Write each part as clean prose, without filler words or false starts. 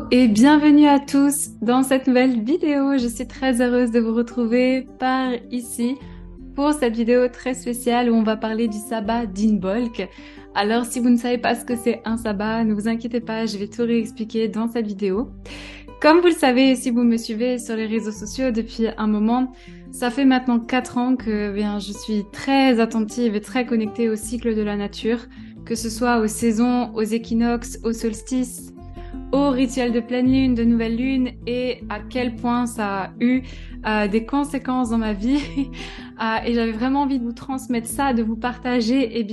Et bienvenue à tous dans cette nouvelle vidéo. Je suis très heureuse de vous retrouver par ici pour cette vidéo très spéciale où on va parler du sabbat d'Imbolc. Alors si vous ne savez pas ce que c'est un sabbat, ne vous inquiétez pas, je vais tout réexpliquer dans cette vidéo. Comme vous le savez, si vous me suivez sur les réseaux sociaux depuis un moment, ça fait maintenant 4 ans que je suis très attentive et très connectée au cycle de la nature, que ce soit aux saisons, aux équinoxes, aux solstices, aux rituels de pleine lune, de nouvelle lune, et à quel point ça a eu des conséquences dans ma vie. Et j'avais vraiment envie de vous transmettre ça, de vous partager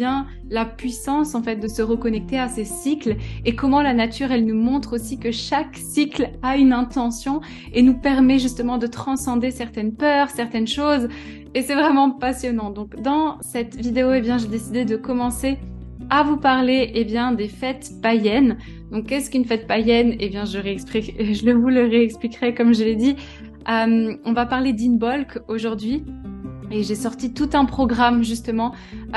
la puissance en fait de se reconnecter à ces cycles et comment la nature elle nous montre aussi que chaque cycle a une intention et nous permet justement de transcender certaines peurs, certaines choses, et c'est vraiment passionnant. Donc dans cette vidéo, j'ai décidé de commencer à vous parler des fêtes païennes. Donc qu'est-ce qu'une fête païenne? Je vous le réexpliquerai comme je l'ai dit. On va parler d'Imbolc aujourd'hui. Et j'ai sorti tout un programme justement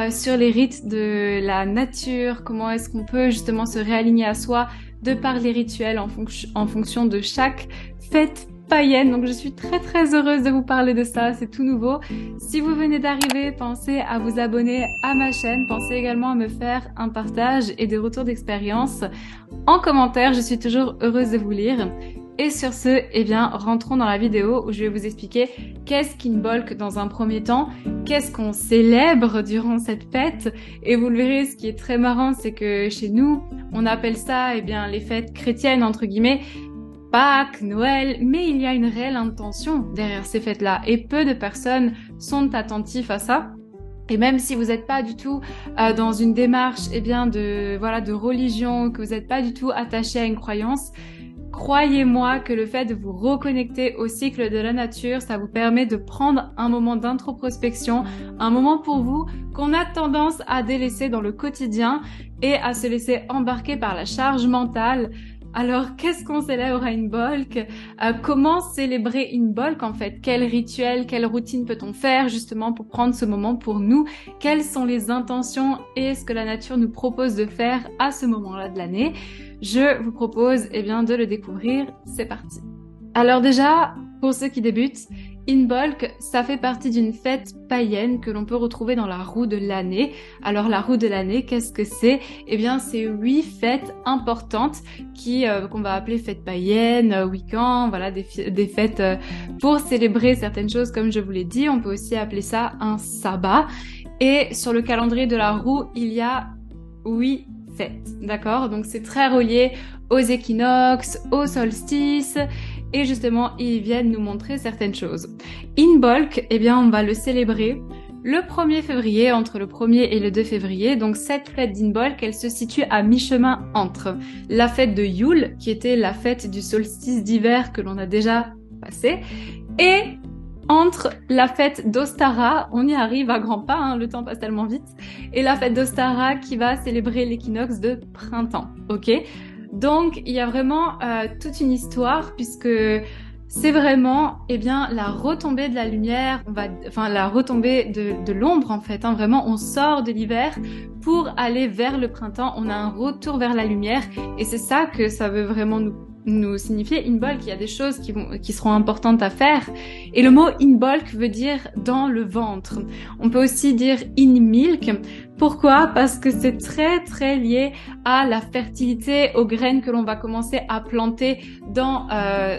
sur les rites de la nature, comment est-ce qu'on peut justement se réaligner à soi de par les rituels en fonction de chaque fête païenne. Donc je suis très très heureuse de vous parler de ça, c'est tout nouveau. Si vous venez d'arriver, pensez à vous abonner à ma chaîne, pensez également à me faire un partage et des retours d'expérience en commentaire, je suis toujours heureuse de vous lire. Et sur ce, rentrons dans la vidéo où je vais vous expliquer qu'est-ce qu'Imbolc dans un premier temps, qu'est-ce qu'on célèbre durant cette fête. Et vous le verrez, ce qui est très marrant, c'est que chez nous, on appelle ça les fêtes chrétiennes entre guillemets, Pâques, Noël, mais il y a une réelle intention derrière ces fêtes-là. Et peu de personnes sont attentifs à ça. Et même si vous n'êtes pas du tout dans une démarche de religion, que vous n'êtes pas du tout attaché à une croyance, croyez-moi que le fait de vous reconnecter au cycle de la nature, ça vous permet de prendre un moment d'introspection, un moment pour vous qu'on a tendance à délaisser dans le quotidien et à se laisser embarquer par la charge mentale. Alors, qu'est-ce qu'on célèbre à Imbolc? Comment célébrer Imbolc en fait? Quel rituel, quelle routine peut-on faire justement pour prendre ce moment pour nous? Quelles sont les intentions et ce que la nature nous propose de faire à ce moment-là de l'année? Je vous propose de le découvrir. C'est parti. Alors déjà, pour ceux qui débutent, Imbolc, ça fait partie d'une fête païenne que l'on peut retrouver dans la roue de l'année. Alors la roue de l'année, qu'est-ce que c'est? C'est 8 fêtes importantes qu'on va appeler fêtes païennes, week-end, voilà, des fêtes pour célébrer certaines choses comme je vous l'ai dit. On peut aussi appeler ça un sabbat. Et sur le calendrier de la roue, il y a 8 fêtes, d'accord? Donc c'est très relié aux équinoxes, aux solstices, et justement ils viennent nous montrer certaines choses. Imbolc, on va le célébrer le 1er février, entre le 1er et le 2 février. Donc cette fête d'Imbolc, elle se situe à mi-chemin entre la fête de Yule, qui était la fête du solstice d'hiver que l'on a déjà passé, et entre la fête d'Ostara, on y arrive à grands pas, le temps passe tellement vite, et la fête d'Ostara qui va célébrer l'équinoxe de printemps, ok? Donc il y a vraiment toute une histoire puisque c'est vraiment la retombée de la lumière, la retombée de l'ombre en fait, vraiment on sort de l'hiver pour aller vers le printemps, on a un retour vers la lumière et c'est ça que ça veut vraiment nous signifier Imbolc. Il y a des choses qui seront importantes à faire. Et le mot Imbolc veut dire dans le ventre. On peut aussi dire in milk. Pourquoi? Parce que c'est très très lié à la fertilité, aux graines que l'on va commencer à planter dans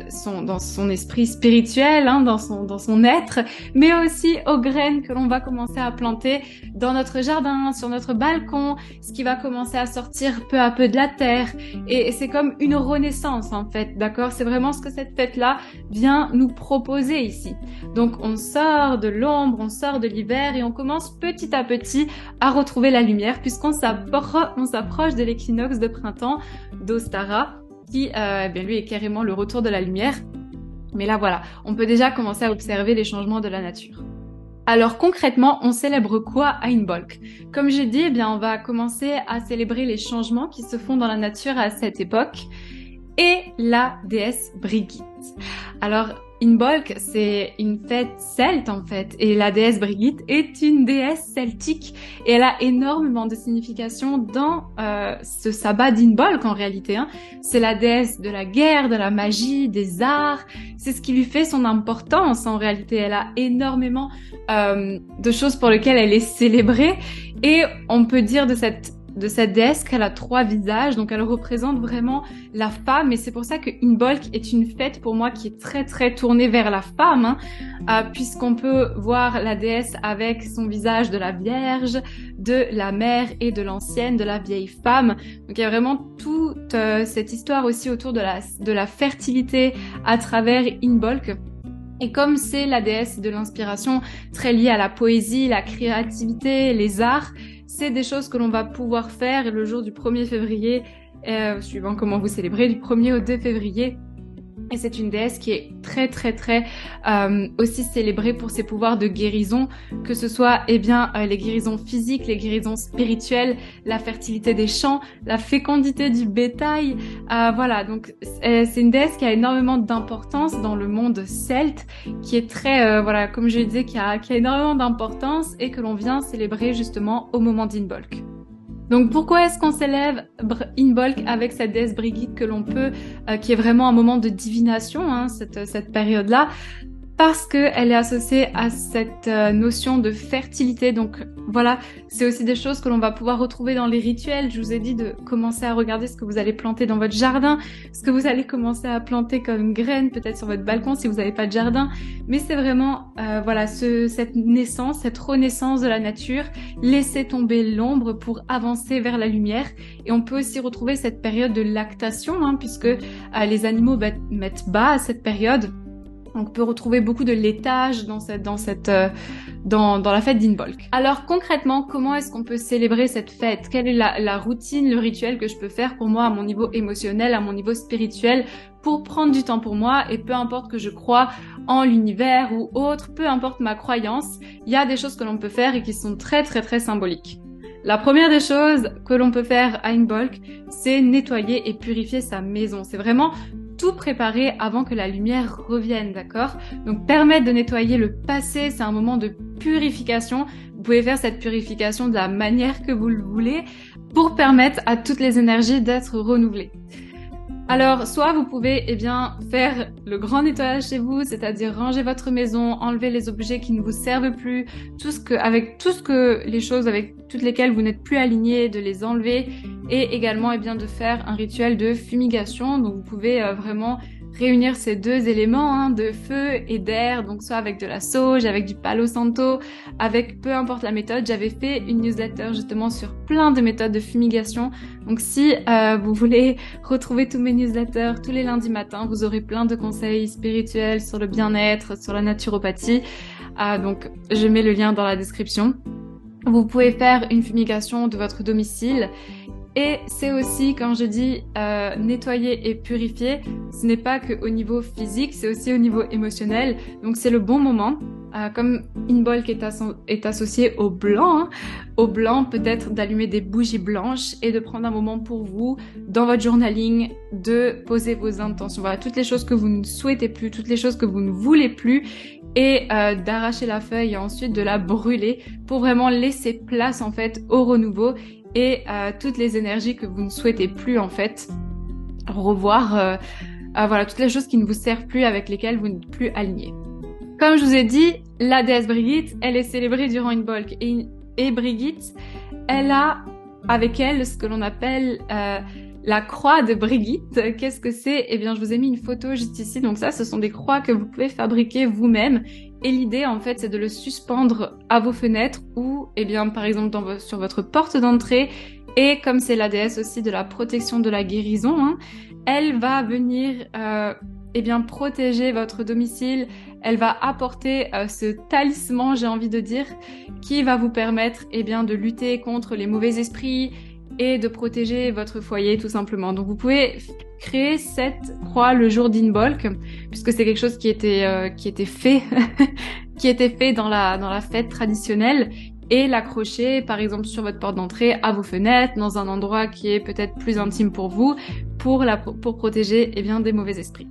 son esprit spirituel, dans son être, mais aussi aux graines que l'on va commencer à planter dans notre jardin, sur notre balcon, ce qui va commencer à sortir peu à peu de la terre. Et c'est comme une renaissance en fait, d'accord? C'est vraiment ce que cette fête-là vient nous proposer ici. Donc on sort de l'ombre, on sort de l'hiver et on commence petit à petit à retrouver la lumière puisqu'on s'approche de l'équinoxe de printemps d'Ostara qui lui est carrément le retour de la lumière. Mais là voilà, on peut déjà commencer à observer les changements de la nature. Alors concrètement, on célèbre quoi à Imbolc? Comme j'ai dit, on va commencer à célébrer les changements qui se font dans la nature à cette époque. et la déesse Brigitte. Alors, Imbolc, c'est une fête celte en fait, et la déesse Brigitte est une déesse celtique, et elle a énormément de signification dans ce sabbat d'Imbolc en réalité. C'est la déesse de la guerre, de la magie, des arts, c'est ce qui lui fait son importance en réalité. Elle a énormément de choses pour lesquelles elle est célébrée, et on peut dire de cette déesse qu'elle a 3 visages, donc elle représente vraiment la femme, et c'est pour ça que Imbolc est une fête pour moi qui est très très tournée vers la femme, puisqu'on peut voir la déesse avec son visage de la Vierge, de la mère et de l'ancienne, de la vieille femme. Donc il y a vraiment toute cette histoire aussi autour de la fertilité à travers Imbolc. Et comme c'est la déesse de l'inspiration très liée à la poésie, la créativité, les arts, c'est des choses que l'on va pouvoir faire le jour du 1er février, suivant comment vous célébrez, du 1er au 2 février. Et c'est une déesse qui est très très très aussi célébrée pour ses pouvoirs de guérison, que ce soit les guérisons physiques, les guérisons spirituelles, la fertilité des champs, la fécondité du bétail. Voilà, donc c'est une déesse qui a énormément d'importance dans le monde celte, qui est très, comme je le disais, qui a énormément d'importance et que l'on vient célébrer justement au moment d'Imbolc. Donc pourquoi est-ce qu'on célèbre Imbolc avec cette déesse Brigitte que l'on peut, qui est vraiment un moment de divination, cette période-là, parce qu'elle est associée à cette notion de fertilité. Donc voilà, c'est aussi des choses que l'on va pouvoir retrouver dans les rituels. Je vous ai dit de commencer à regarder ce que vous allez planter dans votre jardin, ce que vous allez commencer à planter comme graines, peut-être sur votre balcon si vous n'avez pas de jardin. Mais c'est vraiment cette naissance, cette renaissance de la nature, laisser tomber l'ombre pour avancer vers la lumière. Et on peut aussi retrouver cette période de lactation, puisque les animaux mettent bas à cette période. On peut retrouver beaucoup de laitage dans la fête d'Imbolc. Alors concrètement, comment est-ce qu'on peut célébrer cette fête? Quelle est la routine, le rituel que je peux faire pour moi à mon niveau émotionnel, à mon niveau spirituel, pour prendre du temps pour moi? Et peu importe que je croie en l'univers ou autre, peu importe ma croyance, il y a des choses que l'on peut faire et qui sont très très très symboliques. La première des choses que l'on peut faire à Imbolc, c'est nettoyer et purifier sa maison. C'est vraiment tout préparer avant que la lumière revienne, d'accord? Donc permettre de nettoyer le passé, c'est un moment de purification. Vous pouvez faire cette purification de la manière que vous le voulez pour permettre à toutes les énergies d'être renouvelées. Alors, soit vous pouvez faire le grand nettoyage chez vous, c'est-à-dire ranger votre maison, enlever les objets qui ne vous servent plus, les choses avec toutes lesquelles vous n'êtes plus aligné, de les enlever, et également de faire un rituel de fumigation. Donc vous pouvez vraiment réunir ces 2 éléments de feu et d'air, donc soit avec de la sauge, avec du palo santo, avec peu importe la méthode. J'avais fait une newsletter justement sur plein de méthodes de fumigation. Donc si vous voulez retrouver tous mes newsletters tous les lundis matins, vous aurez plein de conseils spirituels sur le bien-être, sur la naturopathie. Donc je mets le lien dans la description. Vous pouvez faire une fumigation de votre domicile. Et c'est aussi, quand je dis nettoyer et purifier, ce n'est pas qu'au niveau physique, c'est aussi au niveau émotionnel. Donc c'est le bon moment. Comme Imbolc est associé au blanc, peut-être d'allumer des bougies blanches et de prendre un moment pour vous, dans votre journaling, de poser vos intentions. Voilà, toutes les choses que vous ne souhaitez plus, toutes les choses que vous ne voulez plus, et d'arracher la feuille et ensuite de la brûler pour vraiment laisser place en fait au renouveau et toutes les énergies que vous ne souhaitez plus en fait revoir, toutes les choses qui ne vous servent plus, avec lesquelles vous n'êtes plus aligné. Comme je vous ai dit, la déesse Brigitte, elle est célébrée durant Imbolc, et Brigitte, elle a avec elle ce que l'on appelle la croix de Brigitte. Qu'est-ce que c'est? Je vous ai mis une photo juste ici. Donc ça, ce sont des croix que vous pouvez fabriquer vous-même. Et l'idée, en fait, c'est de le suspendre à vos fenêtres ou, par exemple, sur votre porte d'entrée. Et comme c'est la déesse aussi de la protection, de la guérison, elle va venir protéger votre domicile. Elle va apporter ce talisman, j'ai envie de dire, qui va vous permettre de lutter contre les mauvais esprits et de protéger votre foyer tout simplement. Donc vous pouvez créer cette croix le jour d'Imbolc, puisque c'est quelque chose qui était fait qui était fait dans la fête traditionnelle, et l'accrocher par exemple sur votre porte d'entrée, à vos fenêtres, dans un endroit qui est peut-être plus intime pour vous, pour protéger des mauvais esprits.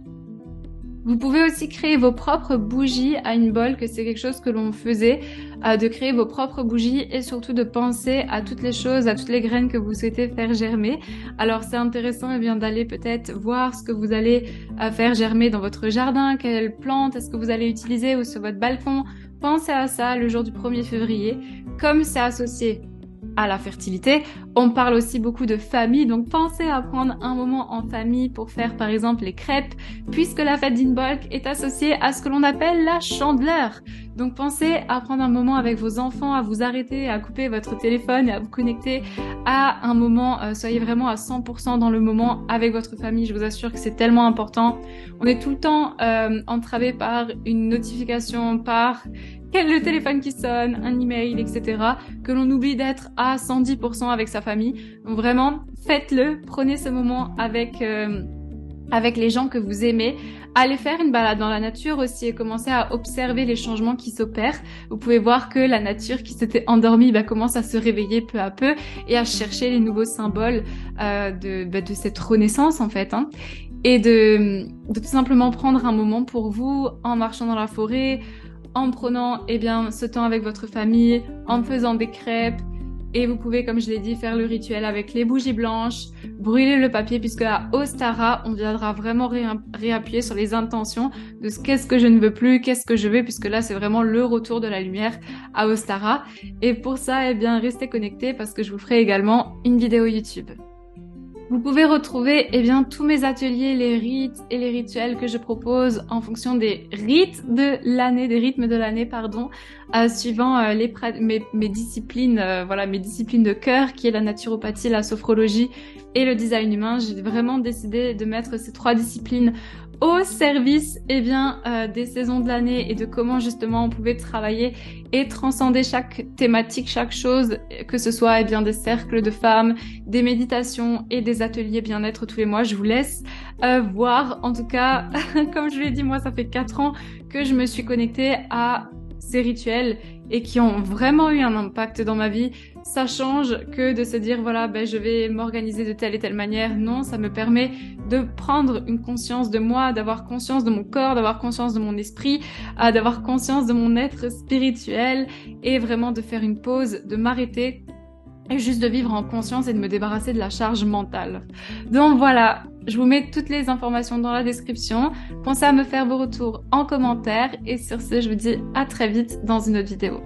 Vous pouvez aussi créer vos propres bougies à Inbolc, c'est quelque chose que l'on faisait, de créer vos propres bougies et surtout de penser à toutes les choses, à toutes les graines que vous souhaitez faire germer. Alors c'est intéressant d'aller peut-être voir ce que vous allez faire germer dans votre jardin, quelles plantes est-ce que vous allez utiliser ou sur votre balcon. Pensez à ça le jour du 1er février, comme c'est associé à la fertilité. On parle aussi beaucoup de famille, donc pensez à prendre un moment en famille pour faire par exemple les crêpes, puisque la fête d'Inbolc est associée à ce que l'on appelle la chandeleur. Donc pensez à prendre un moment avec vos enfants, à vous arrêter, à couper votre téléphone et à vous connecter à un moment. Soyez vraiment à 100% dans le moment avec votre famille, je vous assure que c'est tellement important. On est tout le temps entravé par une notification, par le téléphone qui sonne, un email, etc., que l'on oublie d'être à 110% avec sa famille. Donc vraiment, faites-le, prenez ce moment avec les gens que vous aimez. Allez faire une balade dans la nature aussi et commencez à observer les changements qui s'opèrent. Vous pouvez voir que la nature qui s'était endormie commence à se réveiller peu à peu et à chercher les nouveaux symboles de cette renaissance en fait. Et de tout simplement prendre un moment pour vous en marchant dans la forêt, en prenant ce temps avec votre famille, en faisant des crêpes. Et vous pouvez, comme je l'ai dit, faire le rituel avec les bougies blanches, brûler le papier, puisque à Ostara, on viendra vraiment réappuyer sur les intentions de qu'est-ce que je ne veux plus, qu'est-ce que je veux, puisque là, c'est vraiment le retour de la lumière à Ostara. Et pour ça, restez connectés parce que je vous ferai également une vidéo YouTube. Vous pouvez retrouver tous mes ateliers, les rites et les rituels que je propose en fonction des rythmes de l'année, suivant mes disciplines, mes disciplines de cœur, qui est la naturopathie, la sophrologie et le design humain. J'ai vraiment décidé de mettre ces 3 disciplines au service des saisons de l'année et de comment justement on pouvait travailler et transcender chaque thématique, chaque chose, que ce soit des cercles de femmes, des méditations et des ateliers bien-être tous les mois. Je vous laisse voir. En tout cas, comme je l'ai dit, moi ça fait 4 ans que je me suis connectée à ces rituels et qui ont vraiment eu un impact dans ma vie. Ça change que de se dire je vais m'organiser de telle et telle manière. Non, ça me permet de prendre une conscience de moi, d'avoir conscience de mon corps, d'avoir conscience de mon esprit, d'avoir conscience de mon être spirituel et vraiment de faire une pause, de m'arrêter et juste de vivre en conscience et de me débarrasser de la charge mentale. Donc voilà, je vous mets toutes les informations dans la description. Pensez à me faire vos retours en commentaire et sur ce, je vous dis à très vite dans une autre vidéo.